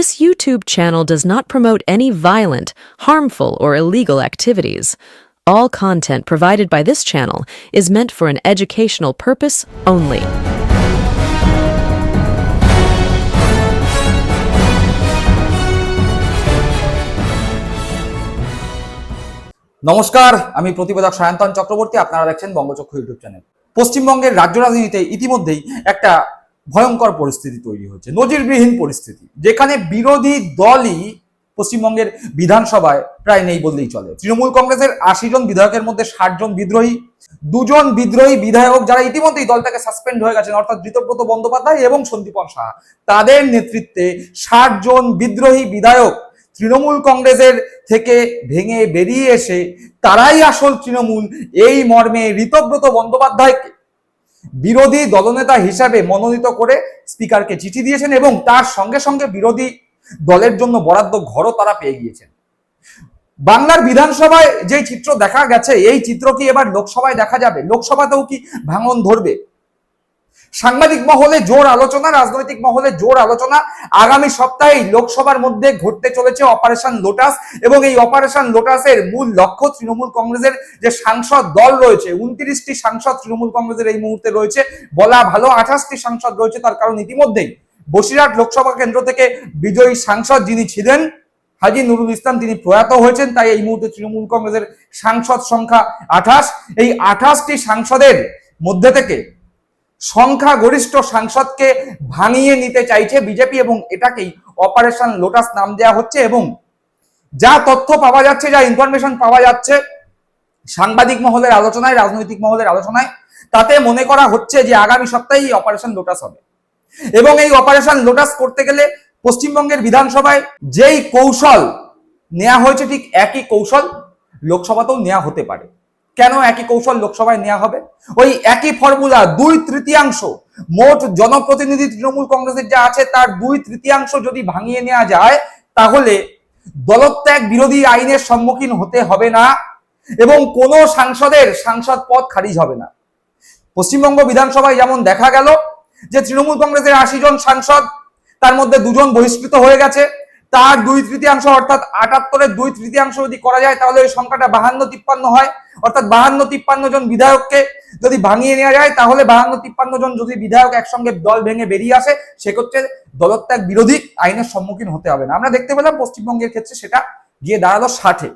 This YouTube channel does not promote any violent, harmful, or illegal activities. All content provided by this channel is meant for an educational purpose only. নমস্কার, আমি প্রতিবেদক সায়ন্তন চক্রবর্তী। আপনারা দেখছেন বঙ্গচক্ষু YouTube channel. পশ্চিমবঙ্গের রাজ্য রাজনীতিতে ইতিমধ্যেই একটা ভয়ঙ্কর পরিস্থিতি তৈরি হচ্ছে, নজিরবিহীন পরিস্থিতি, যেখানে বিরোধী দলই পশ্চিমবঙ্গের বিধানসভায় প্রায় নেই বললেই চলে। তৃণমূল কংগ্রেসের 80 জন বিধায়কের মধ্যে 60 জন বিদ্রোহী, 2 জন বিদ্রোহী বিধায়ক যারা ইতিমধ্যেই দল থেকে সাসপেন্ড হয়ে গেছেন, অর্থাৎ ঋতব্রত বন্দ্যোপাধ্যায় এবং সন্দীপন সাহা, তাদের নেতৃত্বে 60 জন বিদ্রোহী বিধায়ক তৃণমূল কংগ্রেসের থেকে ভেঙে বেরিয়ে এসে তারাই আসল তৃণমূল, এই মর্মে ঋতব্রত বন্দ্যোপাধ্যায়কে বিরোধী দলনেতা হিসাবে মনোনীত করে স্পিকারকে চিঠি দিয়েছেন এবং তার সঙ্গে সঙ্গে বিরোধী দলের জন্য বরাদ্দ ঘরও তারা পেয়ে গিয়েছেন। বাংলার বিধানসভায় যে চিত্র দেখা গেছে, এই চিত্র কি এবার লোকসভায় দেখা যাবে? লোকসভাতেও কি ভাঙন ধরবে? সাংবাদিক মহলে জোর আলোচনা, রাজনৈতিক মহলে জোর আলোচনা। আগামী সপ্তাহেই লোকসভার মধ্যে ঘটতে চলেছে অপারেশন লোটাস, এবং এই অপারেশন লোটাসের মূল লক্ষ্য তৃণমূল কংগ্রেসের যে সাংসদ দল রয়েছে, 29টি সাংসদ তৃণমূল কংগ্রেসের এই মুহূর্তে রয়েছে, বলা ভালো 28টি সাংসদ রয়েছে। তার কারণ ইতিমধ্যেই বসিরহাট লোকসভা কেন্দ্র থেকে বিজয়ী সাংসদ যিনি ছিলেন হাজী নুরুল ইসলাম, তিনি প্রয়াত হয়েছেন। তাই এই মুহূর্তে তৃণমূল কংগ্রেসের সাংসদ সংখ্যা 28। এই 28টি সাংসদের মধ্যে থেকে সংখ্যাগরিষ্ঠ সাংসদকে ভাঙিয়ে নিতে চাইছে বিজেপি, এবং এটাকেই অপারেশন লোটাস নাম দেওয়া হচ্ছে। এবং যা তথ্য পাওয়া যাচ্ছে, যা ইনফরমেশন পাওয়া যাচ্ছে সাংবাদিক মহলের আলোচনায়, রাজনৈতিক মহলের আলোচনায়, তাতে মনে করা হচ্ছে যে আগামী সপ্তাহেই অপারেশন লোটাস হবে। এবং এই অপারেশন লোটাস করতে গেলে পশ্চিমবঙ্গের বিধানসভায় যেই কৌশল নেওয়া হয়েছে, ঠিক একই কৌশল লোকসভাতেও নেওয়া হতে পারে। কেন একই কৌশল লোকসভায় নেওয়া হবে? ওই একই ফর্মুলা, 2/3 মোট জনপ্রতিনিধি তৃণমূল কংগ্রেসের যা আছে তার 2/3 যদি ভাঙিয়ে নেওয়া যায়, তাহলে দলত্যাগ বিরোধী আইনের সম্মুখীন হতে হবে না এবং কোনো সাংসদের সাংসদ পদ খারিজ হবে না। পশ্চিমবঙ্গ বিধানসভায় যেমন দেখা গেল যে তৃণমূল কংগ্রেসের 80 জন সাংসদ, তার মধ্যে 2 জন বহিষ্কৃত হয়ে গেছে। তার 2/3 অর্থাৎ 78-এর 2/3 যদি করা যায়, তাহলে ওই সংখ্যাটা 52-53 হয়। অর্থাৎ 52-53 জন বিধায়ককে যদি ভাঙিয়ে নেওয়া যায়, তাহলে 52-53 জন যদি বিধায়ক একসঙ্গে দল ভেঙে বেরিয়ে আসে, সেক্ষেত্রে দলত্যাগ বিরোধী আইনের সম্মুখীন হতে হবে না। আমরা দেখতে পেলাম পশ্চিমবঙ্গের ক্ষেত্রে সেটা গিয়ে দাঁড়ালো 60-এ।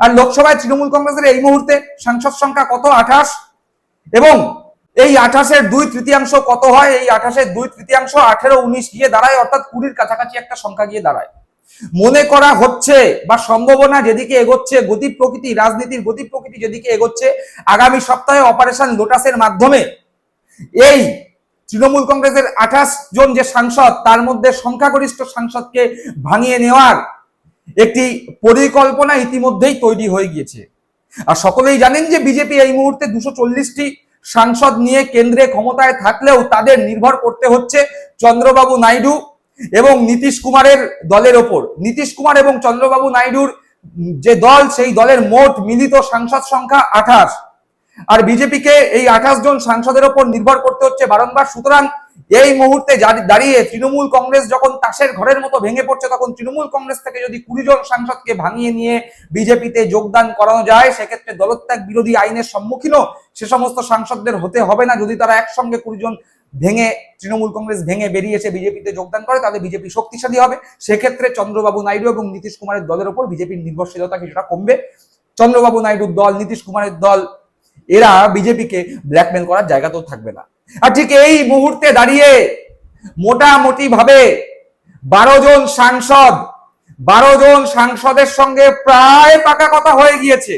আর লোকসভায় তৃণমূল কংগ্রেসের এই মুহূর্তে সাংসদ সংখ্যা কত? 28। এবং এই 28-এর 2/3 কত হয়? এই 28-এর 2/3 18-19 গিয়ে দাঁড়ায়, অর্থাৎ 20-র কাছাকাছি একটা সংখ্যা গিয়ে দাঁড়ায়। মনে করা হচ্ছে বা সম্ভাবনা যেদিকে এগোচ্ছে, গতি প্রকৃতি, রাজনীতির গতি প্রকৃতি যেদিকে এগোচ্ছে, আগামী সপ্তাহে অপারেশন লোটাসের মাধ্যমে এই তৃণমূল কংগ্রেসের 28 জন যে সাংসদ, তার মধ্যে সংখ্যাগরিষ্ঠ সাংসদকে ভাঙিয়ে নেওয়ার একটি পরিকল্পনা ইতিমধ্যেই তৈরি হয়ে গিয়েছে। আর সকলেই জানেন যে বিজেপি এই মুহূর্তে 240টি সাংসদ নিয়ে কেন্দ্রে ক্ষমতায় থাকলেও তাদের নির্ভর করতে হচ্ছে চন্দ্রবাবু নাইডু এবং নীতিশ কুমারের দলের ওপর। নীতিশ কুমার এবং চন্দ্রবাবু নাইডুর যে দল, সেই দলের মোট মিলিত সাংসদ সংখ্যা 28, আর বিজেপিকে এই 28 জন সাংসদের ওপর নির্ভর করতে হচ্ছে বারংবার। সুতরাং এই মুহূর্তে দাঁড়িয়ে তৃণমূল কংগ্রেস যখন তাসের ঘরের মতো ভেঙে পড়ছে, তখন তৃণমূল কংগ্রেস থেকে যদি 20 জন সাংসদকে ভাঙিয়ে নিয়ে বিজেপিতে যোগদান করানো যায়, সেক্ষেত্রে দলত্যাগ বিরোধী আইনের সম্মুখীনও সে সমস্ত সাংসদদের হতে হবে না। যদি তারা একসঙ্গে 20 জন ভেঙে তৃণমূল কংগ্রেস ভেঙে বেরিয়ে এসে বিজেপিতে যোগদান করে, তাহলে বিজেপি শক্তিশালী হবে। সেক্ষেত্রে চন্দ্রবাবু নাইডু এবং নীতিশ কুমারের দলের ওপর বিজেপির নির্ভরশীলতা কিছুটা কমবে। চন্দ্রবাবু নাইডুর দল, নীতিশ কুমারের দল, এরা বিজেপিকে ব্ল্যাকমেল করার জায়গাতেও থাকবে না। আর ঠিক এই মুহূর্তে দাঁড়িয়ে মোটামুটি ভাবে 12 জন সাংসদের সঙ্গে প্রায় পাকা কথা হয়ে গিয়েছে।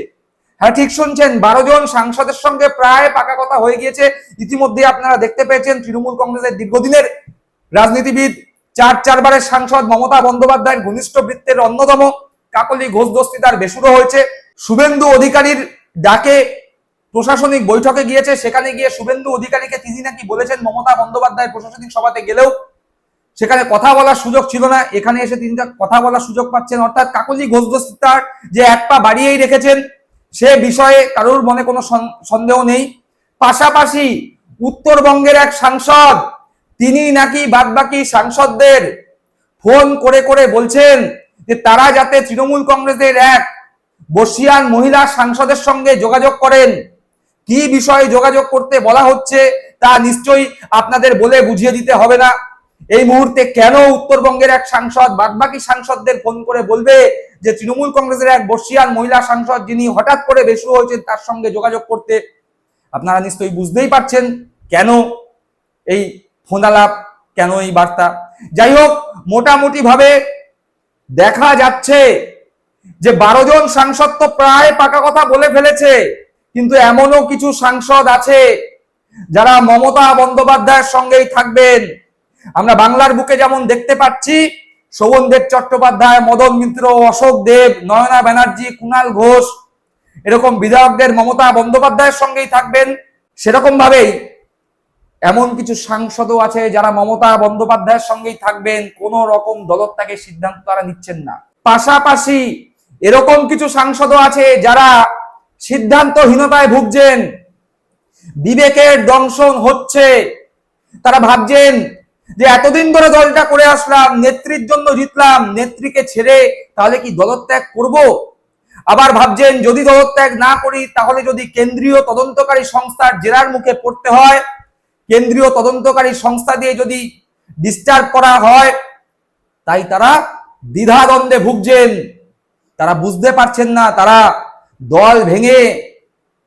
হ্যাঁ, ঠিক শুনছেন, 12 জন সাংসদের সঙ্গে প্রায় পাকা কথা হয়ে গিয়েছে। ইতিমধ্যে আপনারা দেখতে পেয়েছেন তৃণমূল কংগ্রেসের দীর্ঘদিনের রাজনীতিবিদ, 4বারের সাংসদ মমতা বন্দ্যোপাধ্যায়ের ঘনিষ্ঠ বৃত্তের অন্যতম কাকলি ঘোষ দস্তিদার বেসুরো হয়েছে। শুভেন্দু অধিকারীর ডাকে প্রশাসনিক বৈঠকে গিয়েছে। সেখানে গিয়ে শুভেন্দু অধিকারীকে তিনি নাকি বলেছেন মমতা বন্দ্যোপাধ্যায়ের প্রশাসনিক সভাতে গেলেও সেখানে কথা বলার সুযোগ ছিল না, এখানে এসে তিনি কথা বলার সুযোগ পাচ্ছেন। অর্থাৎ কাকলি ঘোষ দস্তিদার যে এক পা বাড়িয়েই রেখেছেন, সে বিষয়ে কারোর মনে কোনো সন্দেহ নেই। পাশাপাশি উত্তরবঙ্গের এক সাংসদ, তিনি নাকি বাদবাকি সাংসদদের ফোন করে করে বলছেন যে তারা যাতে তৃণমূল কংগ্রেসের এক বর্ষিয়ান মহিলা সাংসদের সঙ্গে যোগাযোগ করেন। কি বিষয়ে যোগাযোগ করতে বলা হচ্ছে তা নিশ্চয়ই আপনাদের বলে বুঝিয়ে দিতে হবে না। এই মুহূর্তে কেন উত্তরবঙ্গের এক সাংসদ বাদবাকি সাংসদদের ফোন করে বলবে যে তৃণমূল কংগ্রেসের এক বর্ষিয়ান মহিলা সাংসদ যিনি হঠাৎ করে বেসুরো হয়েছেন তার সঙ্গে যোগাযোগ করতে? আপনারা নিশ্চয়ই বুঝতেই পারছেন কেন এই ফোনালাপ, কেন এই বার্তা। যাই হোক, মোটামুটি ভাবে দেখা যাচ্ছে যে 12 জন সাংসদ তো প্রায় পাকা কথা বলে ফেলেছে, কিন্তু এমনও কিছু সাংসদ আছে যারা মমতা বন্দ্যোপাধ্যায়ের সঙ্গেই থাকবেন। আমরা বাংলার বুকে যেমন দেখতে পাচ্ছি শোভনদেব চট্টোপাধ্যায়, মদন মিত্র, অশোক দেব, নয়না ব্যানার্জি, কুণাল ঘোষ, এরকম বিধায়কদের মমতা বন্দ্যোপাধ্যায়ের সঙ্গেই থাকবেন, সেরকম ভাবেই এমন কিছু সাংসদও আছে যারা মমতা বন্দ্যোপাধ্যায়ের সঙ্গেই থাকবেন, কোন রকম দলত্যাগের সিদ্ধান্ত তারা নিচ্ছেন না। পাশাপাশি এরকম কিছু সাংসদও আছে যারা সিদ্ধান্তহীনতায় ভুগছেন, বিবেকের দংশন হচ্ছে। তারা ভাবছেন যে এতদিন ধরে দলটা করে আসলাম, নেত্রীর জন্য জিতলাম, নেত্রীকে ছেড়ে তাহলে কি দলত্যাগ করব? আবার ভাবছেন যদি দলত্যাগ না করি তাহলে যদি কেন্দ্রীয় তদন্তকারী সংস্থার জেরার মুখে পড়তে হয়, কেন্দ্রীয় তদন্তকারী সংস্থা দিয়ে যদি ডিস্টার্ব করা হয়, তাই তারা দ্বিধাদ্বন্দ্বে ভুগছেন। তারা বুঝতে পারছেন না তারা দল ভেঙে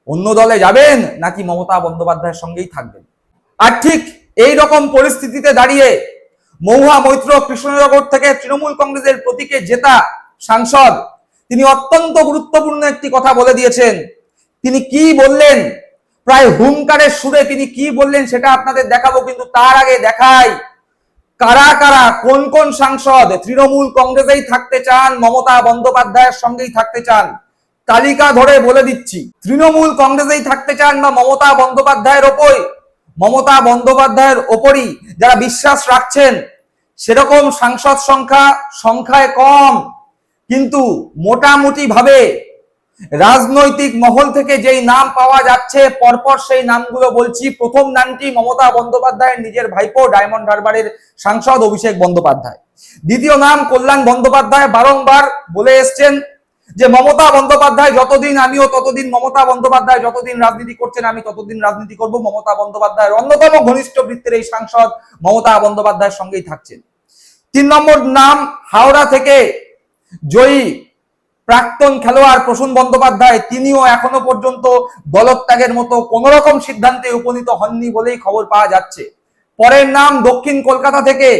অন্য দলে যাবেন নাকি মমতা বন্দ্যোপাধ্যায়ের সঙ্গেই থাকবেন। আর ঠিক এই রকম পরিস্থিতিতে দাঁড়িয়ে মহুয়া মৈত্র কৃষ্ণনগর থেকে তৃণমূল কংগ্রেসের প্রতীকে জেতা সাংসদ, তিনি অত্যন্ত গুরুত্বপূর্ণ একটি কথা বলে দিয়েছেন। তিনি কি বললেন, প্রায় হুঙ্কারের সুরে তিনি কি বললেন সেটা আপনাদের দেখাবো, কিন্তু তার আগে দেখাই কারা কারা কোন কোন সাংসদ তৃণমূল কংগ্রেসেই থাকতে চান, মমতা বন্দ্যোপাধ্যায়ের সঙ্গেই থাকতে চান। তালিকা ধরে বলে দিচ্ছি, তৃণমূল কংগ্রেসেই থাকতে চান বা মমতা বন্দ্যোপাধ্যায়ের ওপরই যারা বিশ্বাস রাখছেন, সেরকম সাংসদ সংখ্যায় কম, কিন্তু মোটামুটি ভাবে রাজনৈতিক মহল থেকে যেই নাম পাওয়া যাচ্ছে পরপর সেই নামগুলো বলছি। প্রথম নামটি মমতা বন্দ্যোপাধ্যায়ের নিজের ভাইপো ডায়মন্ড হারবারের সাংসদ অভিষেক বন্দ্যোপাধ্যায়। দ্বিতীয় নাম কল্যাণ বন্দ্যোপাধ্যায়, বারংবার বলে এসছেন যে মমতা বন্দ্যোপাধ্যায় যতদিন আমিও ততদিন, মমতা বন্দ্যোপাধ্যায় যতদিন রাজনীতি করছেন আমি ততদিন রাজনীতি করব। মমতা বন্দ্যোপাধ্যায়ের অন্যতম ঘনিষ্ঠ বৃত্তের এই সাংসদ মমতা বন্দ্যোপাধ্যায়ের সঙ্গেই থাকছেন। 3 নম্বর নাম হাওড়া থেকে জয়ী প্রাক্তন খেলোয়াড় প্রসূন বন্দ্যোপাধ্যায়, তিনিও এখনো পর্যন্ত দলত্যাগের মতো কোন রকম সিদ্ধান্তে উপনীত হননি বলেই খবর পাওয়া যাচ্ছে। পরের নাম দক্ষিণ কলকাতা থেকে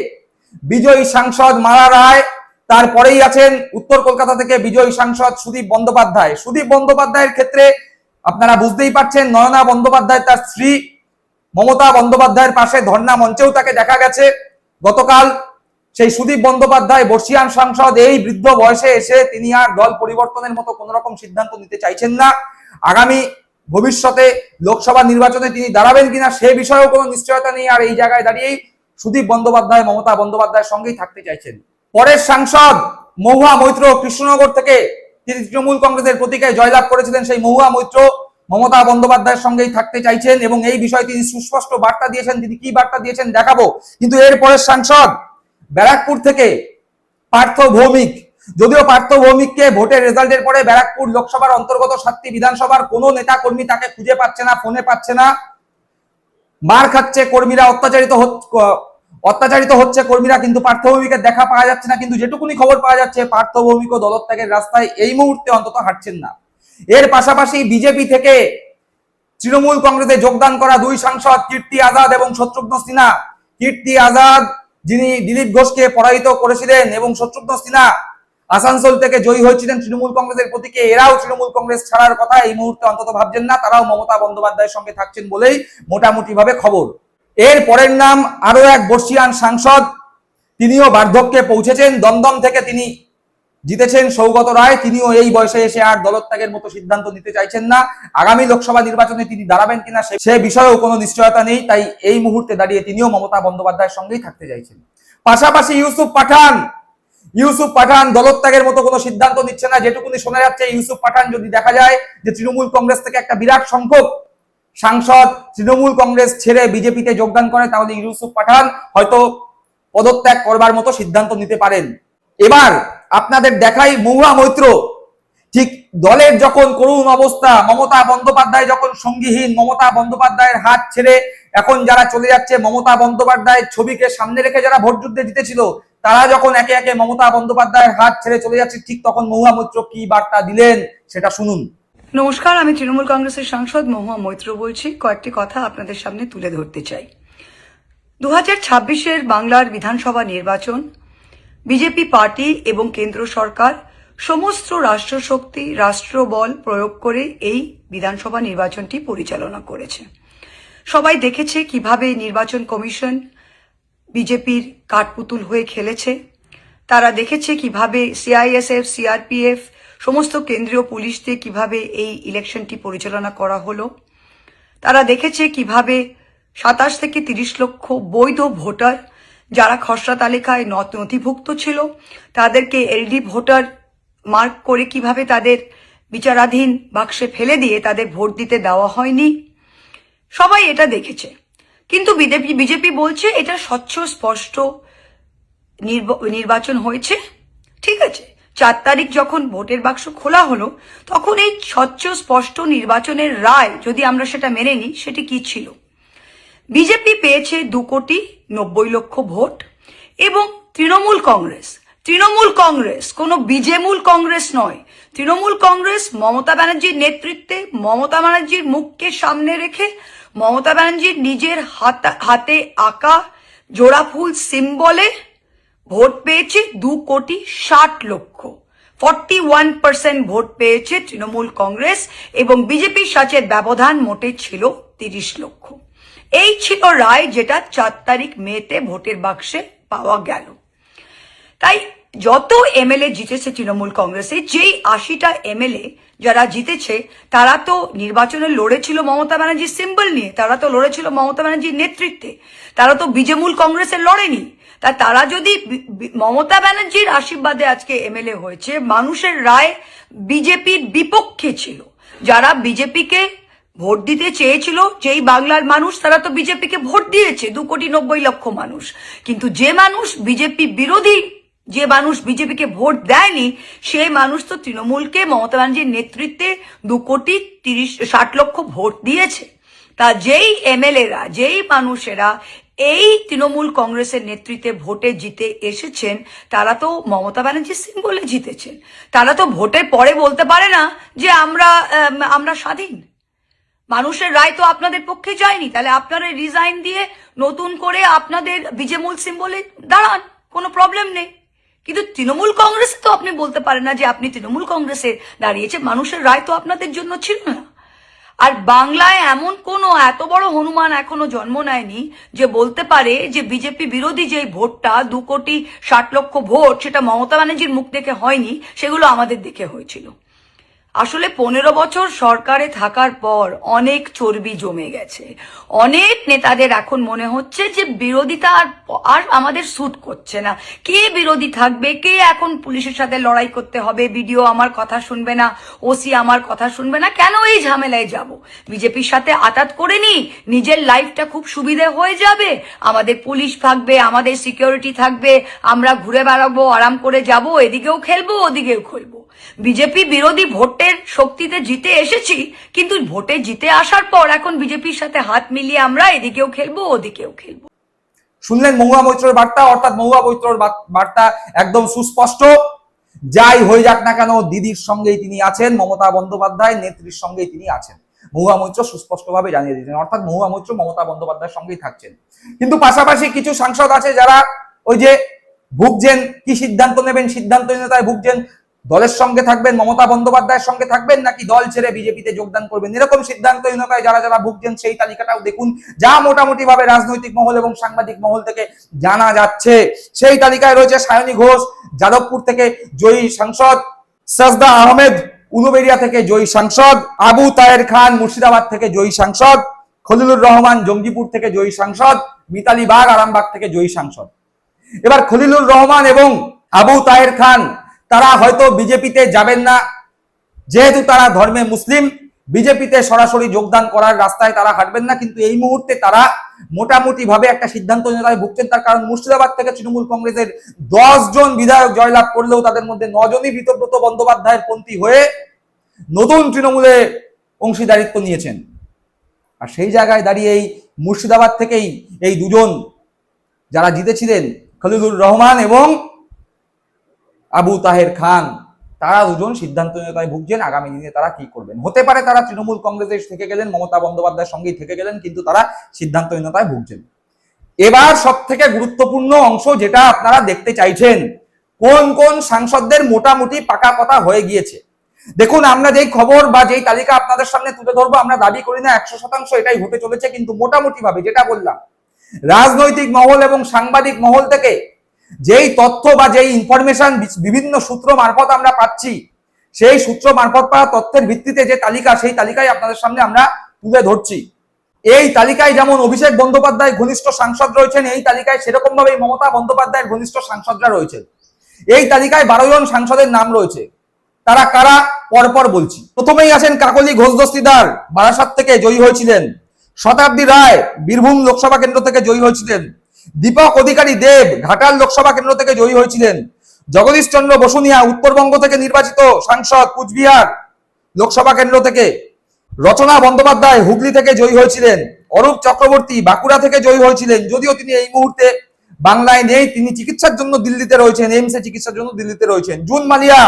বিজয়ী সাংসদ মালা রায়, তারপরেই আছেন উত্তর কলকাতা থেকে বিজয়ী সাংসদ সুদীপ বন্দ্যোপাধ্যায়। সুদীপ বন্দ্যোপাধ্যায়ের ক্ষেত্রে আপনারা বুঝতেই পারছেন, নয়না বন্দ্যোপাধ্যায় তার স্ত্রী, মমতা বন্দ্যোপাধ্যায়ের পাশে ধর্ণা মঞ্চেও তাকে দেখা গেছে গতকাল। সেই সুদীপ বন্দ্যোপাধ্যায় বর্ষিয়ান সাংসদ, এই বৃদ্ধ বয়সে এসে তিনি আর দল পরিবর্তনের মতো কোন রকম সিদ্ধান্ত নিতে চাইছেন না। আগামী ভবিষ্যতে লোকসভা নির্বাচনে তিনি দাঁড়াবেন কিনা সে বিষয়েও কোনো নিশ্চয়তা নেই। আর এই জায়গায় দাঁড়িয়েই সুদীপ বন্দ্যোপাধ্যায় মমতা বন্দ্যোপাধ্যায়ের সঙ্গেই থাকতে চাইছেন। পরের সাংসদ মহুয়া মৈত্র কৃষ্ণনগর থেকে, তিনি তৃণমূল কংগ্রেসের প্রতীকে জয়লাভ করেছিলেন। সেই মহুয়া মৈত্র মমতা বন্দ্যোপাধ্যায়ের সঙ্গেই থাকতে চাইছেন এবং এই বিষয়ে তিনি সুস্পষ্ট বার্তা দিয়েছেন। তিনি কি বার্তা দিয়েছেন দেখাবো। কিন্তু এর পরের সাংসদ ব্যারাকপুর থেকে পার্থ ভৌমিক, যদিও পার্থ ভৌমিককে ভোটের রেজাল্টের পরে ব্যারাকপুর লোকসভার অন্তর্গত 7টি বিধানসভার কোনো নেতা কর্মী তাকে খুঁজে পাচ্ছে না, ফোনে পাচ্ছে না, মার খাচ্ছে কর্মীরা, অত্যাচারিত হচ্ছে কর্মীরা, কিন্তু পার্থ ভৌমিকের দেখা পাওয়া যাচ্ছে না। কিন্তু যেটুকুনি খবর পাওয়া যাচ্ছে পার্থ ভৌমিকও দলত্যাগের রাস্তায় এই মুহূর্তে অন্তত হাঁটছেন না। এর পাশাপাশি বিজেপি থেকে তৃণমূল কংগ্রেসে যোগদান করা 2 সাংসদ কীর্তি আজাদ এবং শত্রুঘ্ন সিনহা। কীর্তি আজাদ যিনি দিলীপ ঘোষকে পরাজিত করেছিলেন এবং শত্রুঘ্ন সিনহা আসানসোল থেকে জয়ী হয়েছিলেন তৃণমূল কংগ্রেসের প্রতীকে, এরাও তৃণমূল কংগ্রেস ছাড়ার কথা এই মুহূর্তে অন্তত ভাবছেন না। তারাও মমতা বন্দ্যোপাধ্যায়ের সঙ্গে থাকছেন বলেই মোটামুটি ভাবে খবর। এর পরের নাম আরো এক বর্ষিয়ান সাংসদ, তিনিও বার্ধক্যে পৌঁছেছেন, দমদম থেকে তিনি জিতেছেন, সৌগত রায়। তিনিও এই বয়সে এসে আর দলত্যাগের মতো সিদ্ধান্ত নিতে চাইছেন না। আগামী লোকসভা নির্বাচনে তিনি দাঁড়াবেন কিনা সে বিষয়েও কোনো নিশ্চয়তা নেই, তাই এই মুহূর্তে দাঁড়িয়ে তিনিও মমতা বন্দ্যোপাধ্যায়ের সঙ্গেই থাকতে চাইছেন। পাশাপাশি ইউসুফ পাঠান দলত্যাগের মতো কোনো সিদ্ধান্ত নিচ্ছে না। যেটুকুনি শোনা যাচ্ছে, ইউসুফ পাঠান যদি দেখা যায় যে তৃণমূল কংগ্রেস থেকে একটা বিরাট সংখ্যক সাংসদ তৃণমূল কংগ্রেস ছেড়ে বিজেপিতে যোগদান করে, তাহলে ইউসুফ পাঠান হয়তো পদত্যাগ করবার মতো সিদ্ধান্ত নিতে পারেন। এবার আপনাদের দেখাই মহুয়া মৈত্র ঠিক দলের যখন করুণ অবস্থা, মমতা বন্দ্যোপাধ্যায় যখন সঙ্গীহীন, মমতা বন্দ্যোপাধ্যায়ের হাত ছেড়ে এখন যারা চলে যাচ্ছে, মমতা বন্দ্যোপাধ্যায়ের ছবিকে সামনে রেখে যারা ভোট যুদ্ধে জিতেছিল তারা যখন একে একে মমতা বন্দ্যোপাধ্যায়ের হাত ছেড়ে চলে যাচ্ছে, ঠিক তখন মহুয়া মৈত্র কি বার্তা দিলেন সেটা শুনুন। নমস্কার, আমি তৃণমূল কংগ্রেসের সাংসদ মহুয়া মৈত্র বলছি। কয়েকটি কথা আপনাদের সামনে তুলে ধরতে চাই। 2026-এর বাংলার বিধানসভা নির্বাচন বিজেপি পার্টি এবং কেন্দ্র সরকার সমস্ত রাষ্ট্রশক্তি, রাষ্ট্রবল প্রয়োগ করে এই বিধানসভা নির্বাচনটি পরিচালনা করেছে। সবাই দেখেছে কিভাবে নির্বাচন কমিশন বিজেপির কাঠপুতুল হয়ে খেলেছে। তারা দেখেছে কিভাবে সিআইএসএফ, সিআরপিএফ, সমস্ত কেন্দ্রীয় পুলিশ দিয়ে কিভাবে এই ইলেকশনটি পরিচালনা করা হলো। তারা দেখেছে কিভাবে 27 থেকে 30 লক্ষ বৈধ ভোটার যারা খসড়া তালিকায় নথিভুক্ত ছিল তাদেরকে এলডি ভোটার মার্ক করে কিভাবে তাদের বিচারাধীন বাক্সে ফেলে দিয়ে তাদের ভোট দিতে দেওয়া হয়নি। সবাই এটা দেখেছে। কিন্তু বিজেপি বলছে এটা স্বচ্ছ স্পষ্ট নির্বাচন হয়েছে। ঠিক আছে, 4 তারিখ যখন ভোটের বাক্স খোলা হলো তখন এই স্বচ্ছ স্পষ্ট নির্বাচনের রায় যদি আমরা সেটা মেনে নিই, সেটি কি ছিল? বিজেপি পেয়েছে 2,90,00,000 ভোট এবং তৃণমূল কংগ্রেস কোনো বিজেমূল কংগ্রেস নয়। তৃণমূল কংগ্রেস মমতা ব্যানার্জির নেতৃত্বে, মমতা ব্যানার্জির মুখকে সামনে রেখে, মমতা ব্যানার্জির নিজের হাতে আঁকা জোড়া ফুল সিম্বলে ভোট পেয়েছে 2,60,00,000। 41% ভোট পেয়েছে তৃণমূল কংগ্রেস এবং বিজেপির সাথে ব্যবধান মোটে ছিল 30 লক্ষ। এই ছিল রায় যেটা 4 তারিখ মেতে ভোটের বাক্সে পাওয়া গেল। তাই যত এমএলএ জিতেছে তৃণমূল কংগ্রেসে, যেই 80টা এমএলএ যারা জিতেছে তারা তো নির্বাচনে লড়েছিল মমতা ব্যানার্জির সিম্বল নিয়ে, তারা তো লড়েছিল মমতা ব্যানার্জির নেতৃত্বে, তারা তো বিজেমূল কংগ্রেসে লড়েনি। তারা যদি মমতা ব্যানার্জির আশীর্বাদে আজকে এমএলএ হয়েছে, মানুষের রায় বিজেপির বিপক্ষে ছিল। যারা বিজেপিকে ভোট দিতে চেয়েছিল, যেই বাংলার মানুষ, তারা তো বিজেপিকে ভোট দিয়েছে, 2,90,00,000 মানুষ। কিন্তু যে মানুষ বিজেপি বিরোধী, যে মানুষ বিজেপিকে ভোট দেয়নি, সেই মানুষ তো তৃণমূলকে, মমতা ব্যানার্জির নেতৃত্বে 2,60,00,000 ভোট দিয়েছে। তা যেই এমএলএরা, যেই মানুষেরা এই তৃণমূল কংগ্রেসের নেতৃত্বে ভোটে জিতে এসেছেন, তারা তো মমতা ব্যানার্জির সিম্বলে জিতেছেন। তারা তো ভোটের পরে বলতে পারে না যে আমরা স্বাধীন। মানুষের রায় তো আপনাদের পক্ষে যায়নি, তাহলে আপনারা রিজাইন দিয়ে নতুন করে আপনাদের বিজেমূল সিম্বলে দাঁড়ান, কোনো প্রবলেম নেই। কিন্তু তৃণমূল কংগ্রেসে তো আপনি বলতে পারেন না যে আপনি তৃণমূল কংগ্রেসে দাঁড়িয়েছে, মানুষের রায় তো আপনাদের জন্য ছিল না। আর বাংলায় এমন কোনো এত বড় হনুমান এখনো জন্ম নেয়নি যে বলতে পারে যে বিজেপি বিরোধী যে ভোটটা 2,60,00,000 ভোট, সেটা মমতা ব্যানার্জির মুখ দেখে হয়নি, সেগুলো আমাদের দেখে হয়েছিল। আসলে 15 বছর সরকারে থাকার পর অনেক চর্বি জমে গেছে। অনেক নেতাদের এখন মনে হচ্ছে যে বিরোধিতা আর আমাদের স্যুট করছে না। কে বিরোধী থাকবে, কে এখন পুলিশের সাথে লড়াই করতে হবে, বিডিও আমার কথা শুনবে না, ওসি আমার কথা শুনবে না, কেন এই ঝামেলায় যাব? বিজেপির সাথে আতাত করে নি, নিজের লাইফটা খুব সুবিধে হয়ে যাবে, আমাদের পুলিশ থাকবে, আমাদের সিকিউরিটি থাকবে, আমরা ঘুরে বেড়াবো, আরাম করে যাব, এদিকেও খেলবো ওদিকেও খেলবো। বিজেপি বিরোধী ভোটের শক্তিতে জিতে এসেছি, কিন্তু ভোটে জিতে আসার পর এখন বিজেপির সাথে হাত মিলিয়ে আমরা এদিকেও খেলবো ওদিকেও খেলবো। শুনলেন মহুয়া মৈত্রের বার্তা, অর্থাৎ মহুয়া মৈত্রের বার্তা একদম সুস্পষ্ট। যাই হয়ে যাক না কেন, দিদির সঙ্গেই তিনি আছেন, মমতা বন্দ্যোপাধ্যায় নেত্রীর সঙ্গেই তিনি আছেন। মহুয়া মৈত্র সুস্পষ্টভাবে জানিয়ে দিয়েছেন, অর্থাৎ মহুয়া মৈত্র মমতা বন্দ্যোপাধ্যায়ের সঙ্গেই থাকছেন। কিন্তু পাশাপাশি কিছু সাংসদ আছে যারা ওই যে ভুগছেন, কি সিদ্ধান্ত নেবেন, সিদ্ধান্তহীনতায় ভুগছেন। দলের সঙ্গে থাকবেন, মমতা বন্দ্যোপাধ্যায়ের সঙ্গে থাকবেন, নাকি দল ছেড়ে বিজেপিতে যোগদান করবেন, এরকম সিদ্ধান্তহীনতায় যারা যারা ভুগছেন সেই তালিকাটাও দেখুন, যা মোটামুটি ভাবে রাজনৈতিক মহল এবং সাংবাদিক মহল থেকে জানা যাচ্ছে। সেই তালিকায় রয়েছে সায়নী ঘোষ, যাদবপুর থেকে জয়ী সাংসদ, সাজদা আহমেদ উলুবেড়িয়া থেকে জয়ী সাংসদ, আবু তায়ের খান মুর্শিদাবাদ থেকে জয়ী সাংসদ, খলিলুর রহমান জঙ্গিপুর থেকে জয়ী সাংসদ, মিতালি বাগ আরামবাগ থেকে জয়ী সাংসদ। এবার খলিলুর রহমান এবং আবু তায়ের খান তারা হয়তো বিজেপিতে যাবেন না, যেহেতু তারা ধর্মে মুসলিম, বিজেপিতে সরাসরি যোগদান করার রাস্তায় তারা হাঁটবেন না, কিন্তু এই মুহূর্তে তারা মোটামুটি ভাবে একটা সিদ্ধান্তহীনতায় ভুগছেন। তার কারণ মুর্শিদাবাদ থেকে তৃণমূল কংগ্রেসের 10 জন বিধায়ক জয়লাভ করলেও তাদের মধ্যে 9 জনই ব্রতব্রত বন্দ্যোপাধ্যায়ের পন্থী হয়ে নতুন তৃণমূলে অংশীদারিত্ব নিয়েছেন। আর সেই জায়গায় দাঁড়িয়ে এই মুর্শিদাবাদ থেকেই এই দুজন যারা জিতেছিলেন, খলিলুর রহমান এবং আবু তাহের খান, তারা দুজন সিদ্ধান্তহীনতায় ভুগছেন। আগামী দিনে তারা কি করবেন? হতে পারে তারা তৃণমূল কংগ্রেসে থেকে গেলেন, মমতা বন্দ্যোপাধ্যায়ের সঙ্গেই থেকে গেলেন, কিন্তু তারা সিদ্ধান্তহীনতায় ভুগছেন। এবার সব থেকে গুরুত্বপূর্ণ অংশ যেটা আপনারা দেখতে চাইছেন, কোন কোন সাংসদদের মোটামুটি পাকা কথা হয়ে গিয়েছে। দেখুন, আমরা যেই খবর বা যেই তালিকা আপনাদের সামনে তুলে ধরবো, আমরা দাবি করি না 100% এটাই হতে চলেছে, কিন্তু মোটামুটি ভাবে যেটা বললাম, রাজনৈতিক মহল এবং সাংবাদিক মহল থেকে যেই তথ্য বা যেই ইনফরমেশন বিভিন্ন সূত্র মারফত আমরা পাচ্ছি, সেই সূত্র মারফত পাওয়া তথ্যের ভিত্তিতে যে তালিকা, সেই তালিকায় আপনাদের সামনে আমরা তুলে ধরছি। এই তালিকায় যেমন অভিষেক বন্দ্যোপাধ্যায় ঘনিষ্ঠ সাংসদ রয়েছেন, এই তালিকায় সেরকম ভাবে মমতা বন্দ্যোপাধ্যায়ের ঘনিষ্ঠ সাংসদরা রয়েছেন। এই তালিকায় 12 জন সাংসদের নাম রয়েছে। তারা কারা পরপর বলছি। প্রথমেই আছেন কাকলি ঘোষ দস্তিদার, বারাসাত থেকে জয়ী হয়েছিলেন। শতাব্দী রায় বীরভূম লোকসভা কেন্দ্র থেকে জয়ী হয়েছিলেন। দীপক অধিকারী দেব ঘাটাল লোকসভা কেন্দ্র থেকে জয়ী হয়েছিলেন। জগদীশ চন্দ্র বসুনিয়া উত্তরবঙ্গ থেকে নির্বাচিত সাংসদ, কুচবিহার লোকসভা কেন্দ্র থেকে। রচনা বন্দ্যোপাধ্যায় হুগলি থেকে জয়ী হয়েছিলেন। অরূপ চক্রবর্তী বাঁকুড়া থেকে জয়ী হয়েছিলেন, যদিও তিনি এই মুহূর্তে বাংলায় নেই, তিনি চিকিৎসার জন্য দিল্লিতে রয়েছেন, এইমসে চিকিৎসার জন্য দিল্লিতে রয়েছেন। জুন মালিয়া,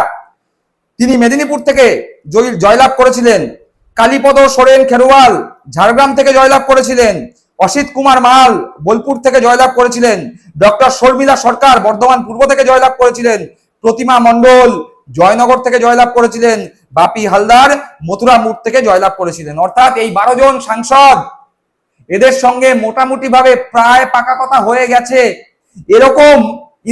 তিনি মেদিনীপুর থেকে জয়লাভ করেছিলেন। কালীপদ সোরেন খেরোয়াল ঝাড়গ্রাম থেকে জয়লাভ করেছিলেন। অসিত কুমার মাল বোলপুর থেকে জয়লাভ করেছিলেন। ডক্টর শর্মিলা সরকার বর্ধমান পূর্ব থেকে জয়লাভ করেছিলেন। প্রতিমা মণ্ডল জয়নগর থেকে জয়লাভ করেছিলেন। বাপি হালদার মথুরাপুর থেকে জয়লাভ করেছিলেন। অর্থাৎ এই 12 জন সাংসদ, এদের সঙ্গে মোটামুটি ভাবে প্রায় পাকা কথা হয়ে গেছে, এরকম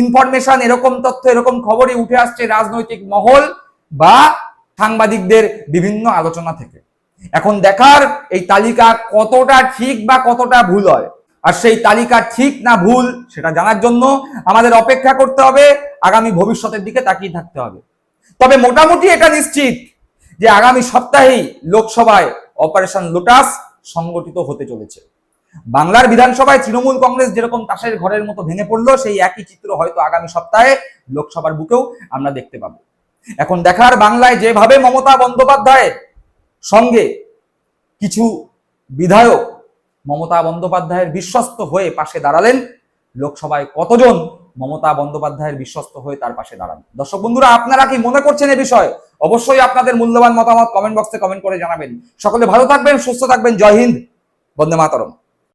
ইনফরমেশন, এরকম তথ্য, এরকম খবরই উঠে আসছে রাজনৈতিক মহল বা সাংবাদিকদের বিভিন্ন আলোচনা থেকে। এখন দেখার এই তালিকা কতটা ঠিক বা কতটা ভুল হয়, আর সেই তালিকা ঠিক না ভুল সেটা জানার জন্য আমাদের অপেক্ষা করতে হবে, আগামী ভবিষ্যতের দিকে তাকিয়ে থাকতে হবে। তবে মোটামুটি এটা নিশ্চিত যে আগামী সপ্তাহেই লোকসভায় অপারেশন লোটাস সংগঠিত হতে চলেছে। বাংলার বিধানসভায় তৃণমূল কংগ্রেস যেরকম তাসের ঘরের মতো ভেঙে পড়লো, সেই একই চিত্র হয়তো আগামী সপ্তাহে লোকসভার বুকেও আমরা দেখতে পাবো। এখন দেখার, বাংলায় যেভাবে মমতা বন্দ্যোপাধ্যায়ের সঙ্গে কিছু বিধায়ক মমতা বন্দ্যোপাধ্যায়ের বিশ্বস্ত হয়ে পাশে দাঁড়ালেন, লোকসভায় কতজন মমতা বন্দ্যোপাধ্যায়ের বিশ্বস্ত হয়ে তার পাশে দাঁড়ান। দর্শক বন্ধুরা, আপনারা কি মনে করছেন এ বিষয়ে? অবশ্যই আপনাদের মূল্যবান মতামত কমেন্ট বক্সে কমেন্ট করে জানাবেন। সকলে ভালো থাকবেন, সুস্থ থাকবেন। জয় হিন্দ, বন্দে মাতরম।